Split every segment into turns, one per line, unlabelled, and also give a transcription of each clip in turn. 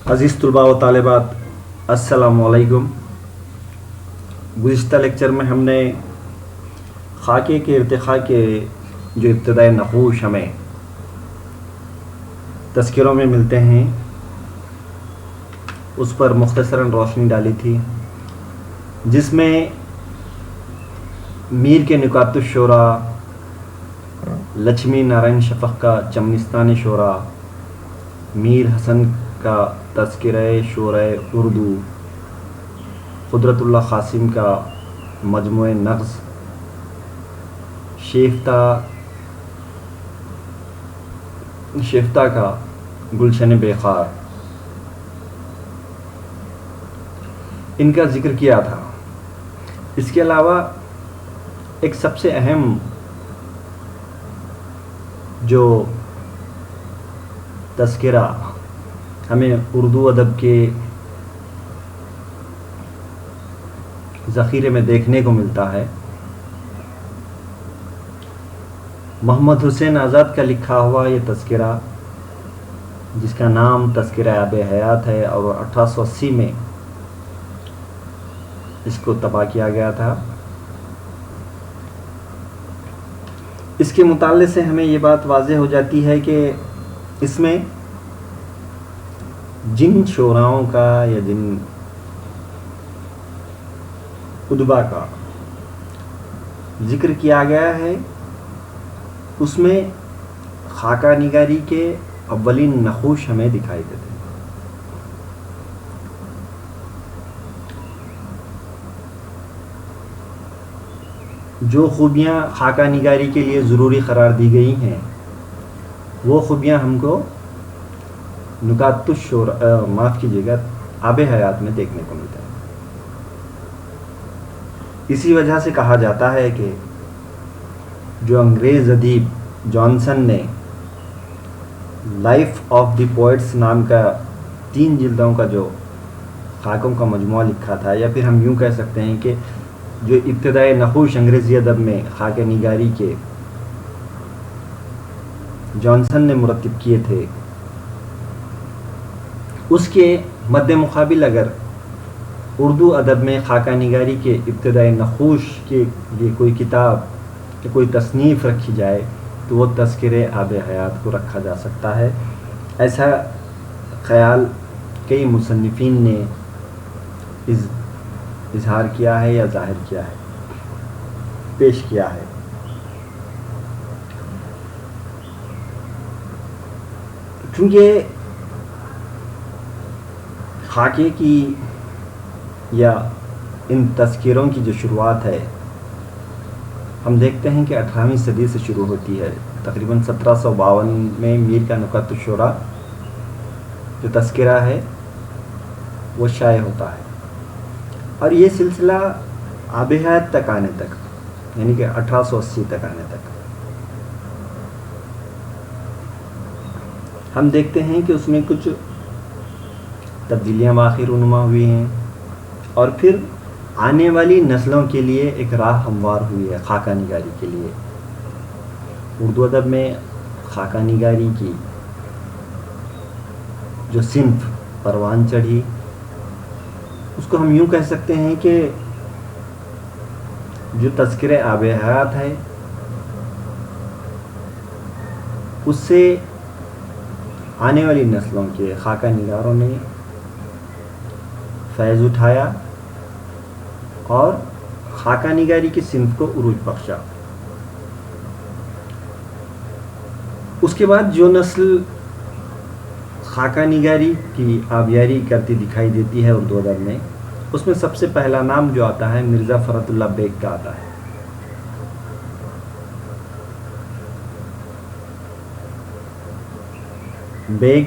عزیز طلباء و طالبات، السلام علیکم۔ گزشتہ لیکچر میں ہم نے خاکے کے ارتقاء کے جو ابتدائی نقوش ہمیں تذکروں میں ملتے ہیں اس پر مختصراً روشنی ڈالی تھی، جس میں میر کے نکات الشعراء، لچھمی نارائن شفق کا چمنستان شعراء، میر حسن کا تذکرہ شعراء اردو، قدرت اللہ قاسم کا مجموعہ نغز، شیفتہ کا گلشن بیخار، ان کا ذکر کیا تھا۔ اس کے علاوہ ایک سب سے اہم جو تذکرہ ہمیں اردو ادب کے ذخیرے میں دیکھنے کو ملتا ہے، محمد حسین آزاد کا لکھا ہوا یہ تذکرہ، جس کا نام تذکرہ آب حیات ہے اور 1880 میں اس کو طبع کیا گیا تھا۔ اس کے مطالعے سے ہمیں یہ بات واضح ہو جاتی ہے کہ اس میں جن شعراؤں کا یا جن ادبا کا ذکر کیا گیا ہے، اس میں خاکہ نگاری کے اولین نقوش ہمیں دکھائی دیتے ہیں۔ جو خوبیاں خاکہ نگاری کے لیے ضروری قرار دی گئی ہیں، وہ خوبیاں ہم کو نکات الشعراء معاف کیجیے گا آب حیات میں دیکھنے کو ملتا ہے۔ اسی وجہ سے کہا جاتا ہے کہ جو انگریز ادیب جانسن نے لائف آف دی پوئٹس نام کا 3 جلدوں کا جو خاکوں کا مجموعہ لکھا تھا، یا پھر ہم یوں کہہ سکتے ہیں کہ جو ابتدائی نقوش انگریزی ادب میں خاکہ نگاری کے جانسن نے مرتب کیے تھے، اس کے مد مقابل اگر اردو ادب میں خاکہ نگاری کے ابتدائی نقوش کے لیے کوئی کتاب یا کوئی تصنیف رکھی جائے تو وہ تذکرہ آب حیات کو رکھا جا سکتا ہے۔ ایسا خیال کئی مصنفین نے اظہار کیا ہے یا ظاہر کیا ہے، پیش کیا ہے۔ چونکہ خاکے کی یا ان تذکروں کی جو شروعات ہے، ہم دیکھتے ہیں کہ 18ویں صدی سے شروع ہوتی ہے۔ تقریباً 1752 میں میر کا نکات الشعراء جو تذکرہ ہے وہ شائع ہوتا ہے، اور یہ سلسلہ آب حیات تک آنے تک، یعنی کہ 1880 تک آنے تک، ہم دیکھتے ہیں کہ اس میں کچھ تبدیلیاں باقی رونما ہوئی ہیں، اور پھر آنے والی نسلوں کے لیے ایک راہ ہموار ہوئی ہے خاکہ نگاری کے لیے۔ اردو ادب میں خاکہ نگاری کی جو صنف پروان چڑھی، اس کو ہم یوں کہہ سکتے ہیں کہ جو تذکرہ آب حیات ہے، اس سے آنے والی نسلوں کے خاکہ نگاروں نے فیض اٹھایا اور خاکہ نگاری کی صنف کو عروج بخشا۔ اس کے بعد جو نسل خاکہ نگاری کی آبیاری کرتی دکھائی دیتی ہے اردو ادب میں، اس میں سب سے پہلا نام جو آتا ہے مرزا فرت اللہ بیگ کا آتا ہے۔ بیگ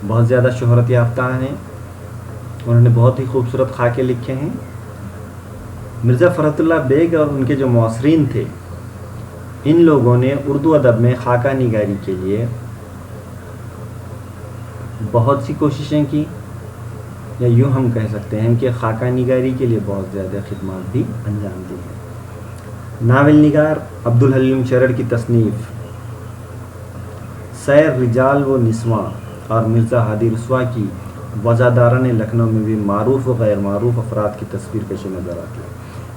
بہت زیادہ شہرت یافتہ ہیں، انہوں نے بہت ہی خوبصورت خاکے لکھے ہیں۔ مرزا فرت اللہ بیگ اور ان کے جو معاصرین تھے، ان لوگوں نے اردو ادب میں خاکہ نگاری کے لیے بہت سی کوششیں کی، یا یوں ہم کہہ سکتے ہیں کہ خاکہ نگاری کے لیے بہت زیادہ خدمات بھی انجام دی ہیں۔ ناول نگار عبدالحلیم شرر کی تصنیف سیر رجال و نسواں اور مرزا ہادی رسوا کی وزاداران لکھنؤ میں بھی معروف و غیر معروف افراد کی تصویر کشی نظر آتی ہے.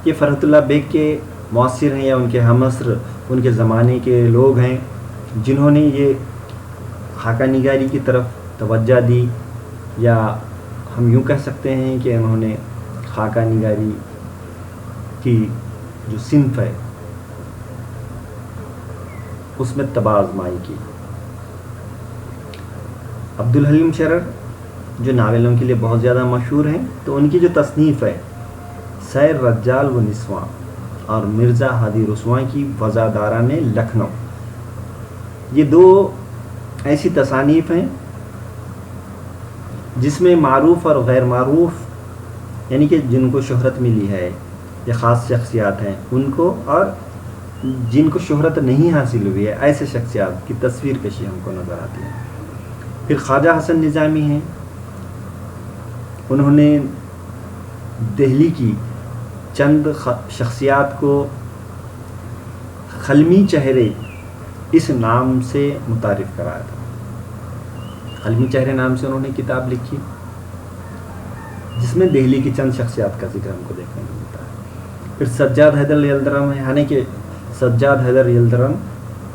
یہ فرحت اللہ بیگ کے معاصر ہیں یا ان کے ہم عصر ان کے زمانے کے لوگ ہیں جنہوں نے یہ خاکہ نگاری کی طرف توجہ دی، یا ہم یوں کہہ سکتے ہیں کہ انہوں نے خاکہ نگاری کی جو صنف ہے اس میں طبع آزمائی کی. عبدالحلیم شرر جو ناولوں کے لیے بہت زیادہ مشہور ہیں، تو ان کی جو تصنیف ہے سیر رجال و نسواں اور مرزا ہادی رسواں کی وزاداران لکھنؤ، یہ دو ایسی تصانیف ہیں جس میں معروف اور غیر معروف یعنی کہ جن کو شہرت ملی ہے یا خاص شخصیات ہیں ان کو، اور جن کو شہرت نہیں حاصل ہوئی ہے ایسے شخصیات کی تصویر کشی ہم کو نظر آتی ہے. پھر خواجہ حسن نظامی ہیں، انہوں نے دہلی کی چند شخصیات کو خلمی چہرے اس نام سے متعارف کرایا تھا. خلمی چہرے نام سے انہوں نے کتاب لکھی جس میں دہلی کی چند شخصیات کا ذکر ہم کو دیکھنے کو ملتا ہے. پھر سجاد حیدر یلدرم ہے، یعنی کہ سجاد حیدر یلدرم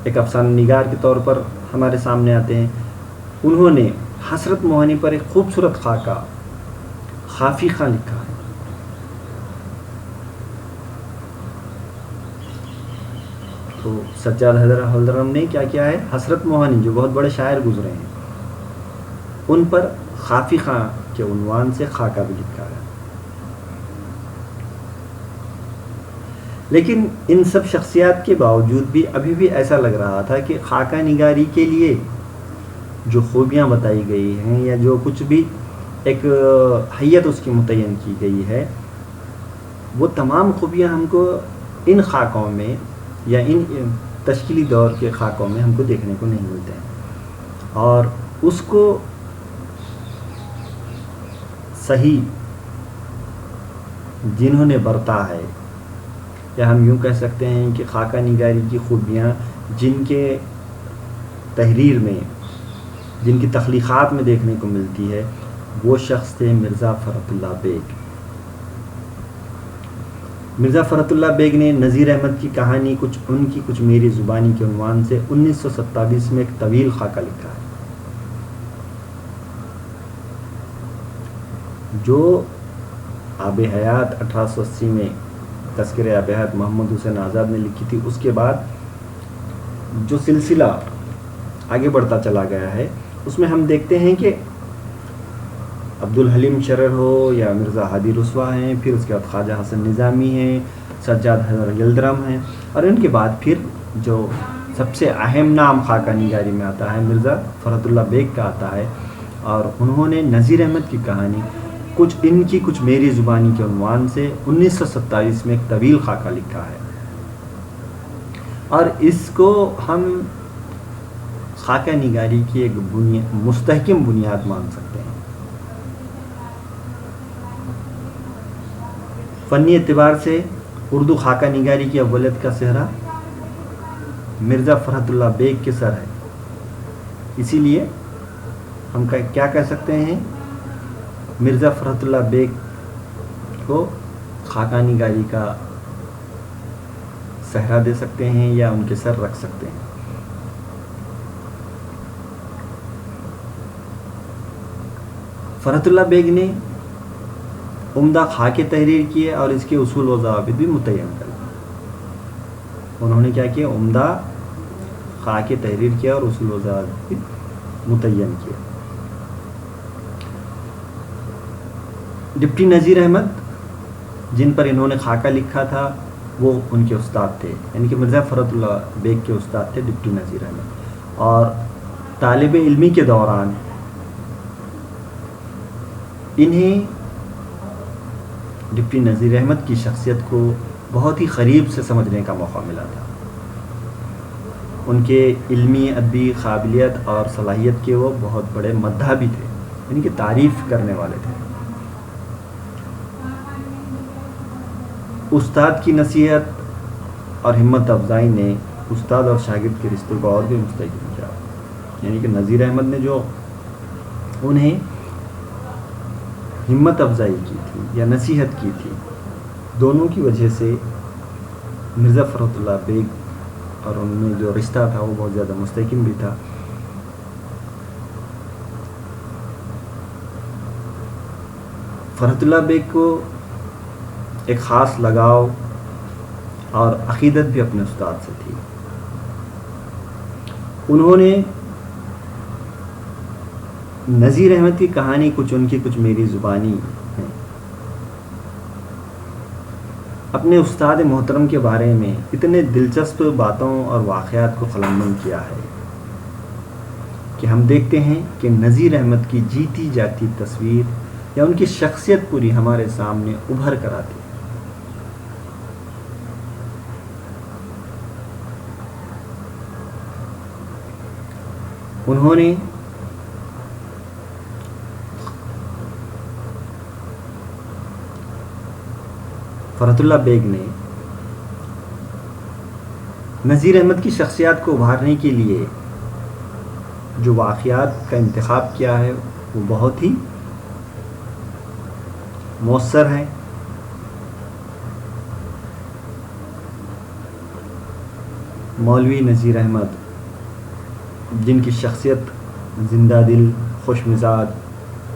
ایک افسانہ نگار کے طور پر ہمارے سامنے آتے ہیں. انہوں نے حسرت موہنی پر ایک خوبصورت خاکہ خافی خاں لکھا ہے. تو سجاد حیدر یلدرم نے کیا ہے، حسرت موہنی جو بہت بڑے شاعر گزرے ہیں ان پر خافی خاں کے عنوان سے خاکہ بھی لکھا ہے. لیکن ان سب شخصیات کے باوجود بھی ابھی بھی ایسا لگ رہا تھا کہ خاکہ نگاری کے لیے جو خوبیاں بتائی گئی ہیں یا جو کچھ بھی ایک حیت اس کی متعین کی گئی ہے، وہ تمام خوبیاں ہم کو ان خاکوں میں یا ان تشکیلی دور کے خاکوں میں ہم کو دیکھنے کو نہیں ملتے ہیں. اور اس کو صحیح جنہوں نے برتا ہے، یا ہم یوں کہہ سکتے ہیں کہ خاکہ نگاری کی خوبیاں جن کے تحریر میں، جن کی تخلیقات میں دیکھنے کو ملتی ہے، وہ شخص تھے مرزا فرحت اللہ بیگ. مرزا فرحت اللہ بیگ نے نذیر احمد کی کہانی کچھ میری زبانی کے عنوان سے 1927 میں ایک طویل خاکہ لکھا ہے جو آب حیات 1880 میں تذکرہ آب حیات محمد حسین آزاد نے لکھی تھی. اس کے بعد جو سلسلہ آگے بڑھتا چلا گیا ہے اس میں ہم دیکھتے ہیں کہ عبدالحلیم شرر ہو یا مرزا ہادی رسوا ہیں، پھر اس کے بعد خواجہ حسن نظامی ہیں، سجاد حیدر یلدرم ہیں، اور ان کے بعد پھر جو سب سے اہم نام خاکہ نگاری میں آتا ہے مرزا فرحت اللہ بیگ کا آتا ہے. اور انہوں نے نذیر احمد کی کہانی کچھ میری زبانی کے عنوان سے 1927 میں ایک طویل خاکہ لکھا ہے. اور اس کو ہم خاکہ نگاری کی ایک مستحکم بنیاد مان سکتے ہیں. فنی اعتبار سے اردو خاکہ نگاری کی اولیت کا صحرا مرزا فرحت اللہ بیگ کے سر ہے. اسی لیے ہم کیا کہہ سکتے ہیں، مرزا فرحت اللہ بیگ کو خاکہ نگاری کا صحرا دے سکتے ہیں یا ان کے سر رکھ سکتے ہیں. فرحت اللہ بیگ نے عمدہ خاکے تحریر کیے اور اس کے اصول و ضوابط بھی متعین کر دیے. انہوں نے کیا کیا، عمدہ خاکے تحریر کیا اور اصول و ضوابط بھی متعین کیا. ڈپٹی نذیر احمد جن پر انہوں نے خاکہ لکھا تھا وہ ان کے استاد تھے، یعنی کہ مرزا فرحت اللہ بیگ کے استاد تھے ڈپٹی نذیر احمد. اور طالب علمی کے دوران انہیں ڈپٹی نذیر احمد کی شخصیت کو بہت ہی قریب سے سمجھنے کا موقع ملا تھا. ان کے علمی ادبی قابلیت اور صلاحیت کے وہ بہت بڑے مداح بھی تھے، یعنی کہ تعریف کرنے والے تھے. استاد کی نصیحت اور ہمت افزائی نے استاد اور شاگرد کے رشتے کو اور بھی مستحکم کیا. یعنی کہ نذیر احمد نے جو انہیں ہمت افزائی کی تھی یا نصیحت کی تھی، دونوں کی وجہ سے مرزا فرحت اللہ بیگ اور ان میں جو رشتہ تھا وہ بہت زیادہ مستحکم بھی تھا۔ فرحت اللہ بیگ کو ایک خاص لگاؤ اور عقیدت بھی اپنے استاد سے تھی۔ انہوں نے نذیر احمد کی کہانی کچھ ان کی کچھ میری زبانی ہے، اپنے استاد محترم کے بارے میں اتنے دلچسپ باتوں اور واقعات کو قلمبند کیا ہے کہ ہم دیکھتے ہیں کہ نذیر احمد کی جیتی جاتی تصویر یا ان کی شخصیت پوری ہمارے سامنے ابھر کر آتی ہے۔ انہوں نے فرحت اللہ بیگ نے نذیر احمد کی شخصیات کو ابھارنے کے لیے جو واقعات کا انتخاب کیا ہے وہ بہت ہی مؤثر ہے۔ مولوی نذیر احمد، جن کی شخصیت زندہ دل، خوش مزاج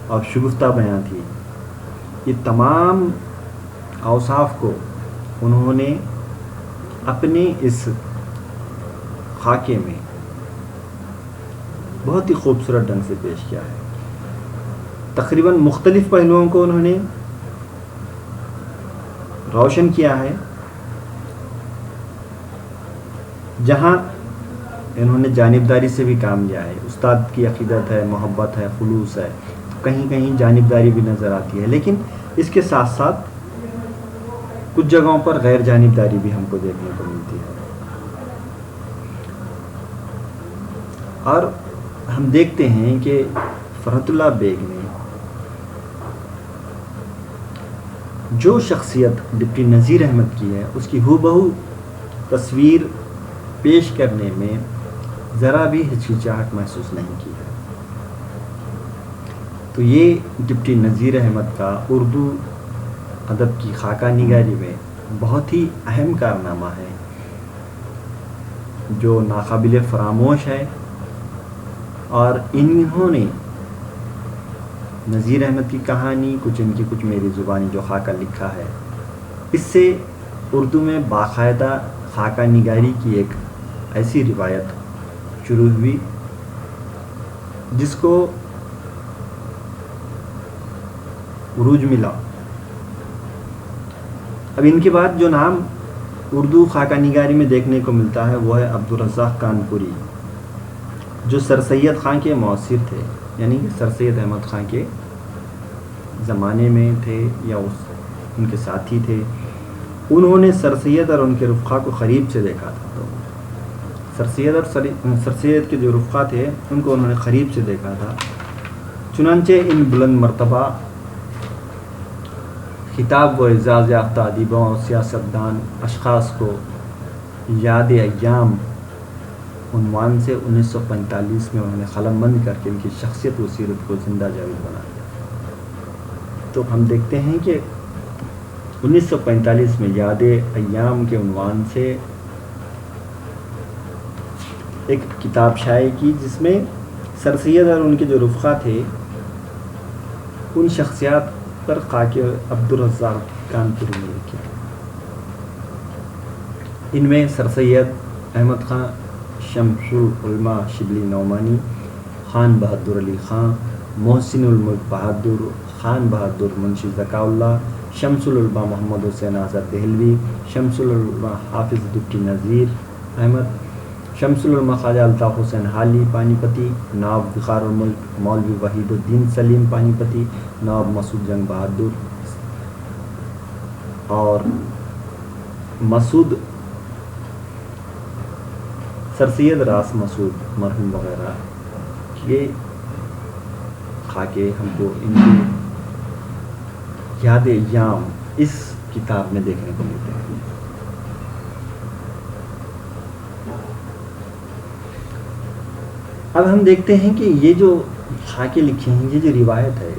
اور شگفتہ بیاں تھی، یہ تمام اوصاف کو انہوں نے اپنے اس خاکے میں بہت ہی خوبصورت ڈھنگ سے پیش کیا ہے۔ تقریباً مختلف پہلوؤں کو انہوں نے روشن کیا ہے، جہاں انہوں نے جانبداری سے بھی کام لیا ہے۔ استاد کی عقیدت ہے، محبت ہے، خلوص ہے، تو کہیں کہیں جانبداری بھی نظر آتی ہے، لیکن اس کے ساتھ ساتھ کچھ جگہوں پر غیر جانبداری بھی ہم کو دیکھنے کو ملتی ہے۔ اور ہم دیکھتے ہیں کہ فرحت اللہ بیگ نے جو شخصیت ڈپٹی نذیر احمد کی ہے اس کی ہو بہو تصویر پیش کرنے میں ذرا بھی ہچکچاہٹ محسوس نہیں کی ہے۔ تو یہ ڈپٹی نذیر احمد کا اردو ادب کی خاکہ نگاری میں بہت ہی اہم کارنامہ ہے، جو ناقابل فراموش ہے، اور انہوں نے نذیر احمد کی کہانی کچھ ان کی کچھ میری زبانی جو خاکہ لکھا ہے، اس سے اردو میں باقاعدہ خاکہ نگاری کی ایک ایسی روایت شروع ہوئی جس کو عروج ملا۔ اب ان کے بعد جو نام اردو خاکہ نگاری میں دیکھنے کو ملتا ہے وہ ہے عبدالرزاق کانپوری، جو سر سید خان کے معاصر تھے، یعنی کہ سر سید احمد خان کے زمانے میں تھے یا ان کے ساتھی تھے۔ انہوں نے سر سید اور ان کے رفقا کو قریب سے دیکھا تھا، تو سر سید کے جو رفقا تھے ان کو انہوں نے قریب سے دیکھا تھا۔ چنانچہ ان بلند مرتبہ خطاب و اعزاز یافتہ ادیبوں اور سیاستدان اشخاص کو یاد ایام عنوان سے 1945 میں انہوں نے قلم بند کر کے ان کی شخصیت و سیرت کو زندہ جاوید بنا دیا۔ تو ہم دیکھتے ہیں کہ 1945 میں یاد ایام کے عنوان سے ایک کتاب شائع کی، جس میں سر سید اور ان کے جو رفقا تھے ان شخصیات پر خاکے عبدالرزاق کانپوری نے لکھا۔ ان میں سر سید احمد خان، شمس العلماء شبلی نعمانی، خان بہادر علی خان، محسن الملک بہادر، خان بہادر منشی ذکاء اللہ، شمس العلماء محمد حسین آزاد دہلوی، شمس العلماء حافظ ڈپٹی نذیر احمد، شمس العلماء خواجہ الطاف حسین حالی پانی پتی، نواب وقار الملک مولوی وحید الدین سلیم پانی پتی، نواب مسعود جنگ بہادر اور مسعود سر سید راس مسعود مرحوم وغیرہ، یہ خاکے ہم کو ان کی یاد ایام اس کتاب میں دیکھنے کو ملتے ہیں۔ اب ہم دیکھتے ہیں کہ یہ جو خاکے لکھے ہیں، یہ جو روایت ہے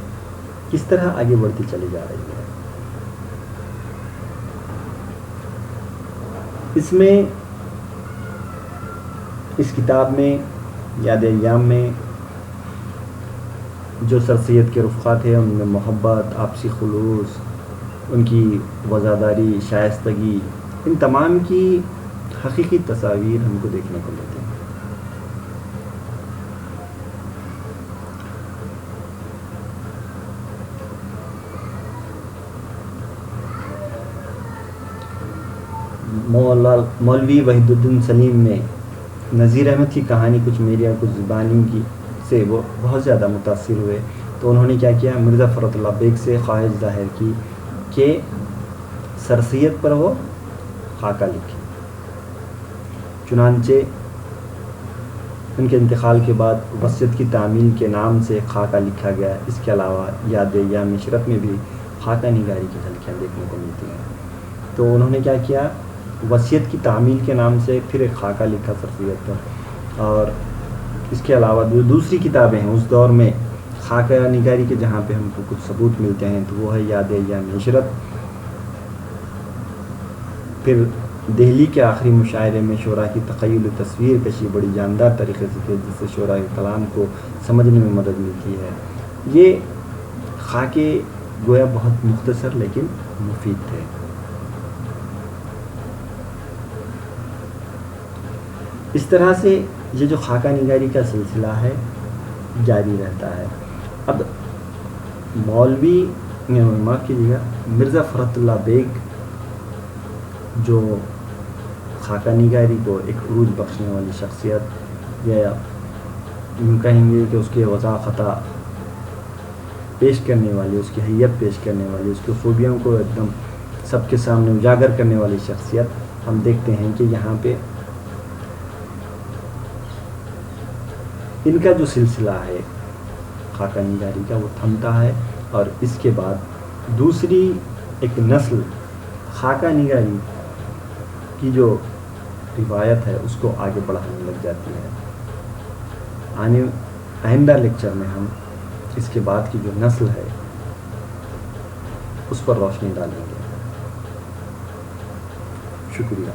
کس طرح آگے بڑھتی چلی جا رہی ہے. اس میں، اس کتاب میں یاد ایام میں جو سر سید کے رفقا تھے ان میں محبت، آپسی خلوص، ان کی وفاداری، شائستگی، ان تمام کی حقیقی تصاویر ہم کو دیکھنے کو ملتی ہیں. مولوی وحید الدین سلیم میں نذیر احمد کی کہانی کچھ میری اور کچھ زبانی کی سے وہ بہت زیادہ متاثر ہوئے، تو انہوں نے کیا کیا، مرزا فرت اللہ بیگ سے خواہش ظاہر کی کہ سر سید پر وہ خاکہ لکھے. چنانچہ ان کے انتقال کے بعد وصیت کی تعمیل کے نام سے خاکہ لکھا گیا. اس کے علاوہ یاد ایام عشرت میں بھی خاکہ نگاری کی جھلکیاں دیکھنے کو ملتی ہیں. تو انہوں نے کیا کیا، وصیت کی تعمیل کے نام سے پھر ایک خاکہ لکھا سر سید پر. اور اس کے علاوہ جو دوسری کتابیں ہیں اس دور میں خاکہ نگاری کے جہاں پہ ہم کو کچھ ثبوت ملتے ہیں تو وہ ہے یاد ایام عشرت. پھر دہلی کے آخری مشاعرے میں شعراء کی تخیل و تصویر کشی بڑی جاندار طریقے سے کی، جس سے شعراء کلام کو سمجھنے میں مدد ملتی ہے. یہ خاکے گویا بہت مختصر لیکن مفید تھے. اس طرح سے یہ جو خاکہ نگاری کا سلسلہ ہے جاری رہتا ہے. اب مولوی معاف کیجیے گا، مرزا فرت اللہ بیگ جو خاکہ نگاری کو ایک عروج بخشنے والی شخصیت، یا یوں کہیں گے کہ اس کے وضع خطا پیش کرنے والی، اس کی حیت پیش کرنے والی، اس کی خوبیوں کو ایک دم سب کے سامنے اجاگر کرنے والی شخصیت، ہم دیکھتے ہیں کہ یہاں پہ ان کا جو سلسلہ ہے خاکہ نگاری کا وہ تھمتا ہے. اور اس کے بعد دوسری ایک نسل خاکہ نگاری کی جو روایت ہے اس کو آگے بڑھانے لگ جاتی ہے. آئندہ لیکچر میں ہم اس کے بعد کی جو نسل ہے اس پر روشنی ڈالیں گے. شکریہ.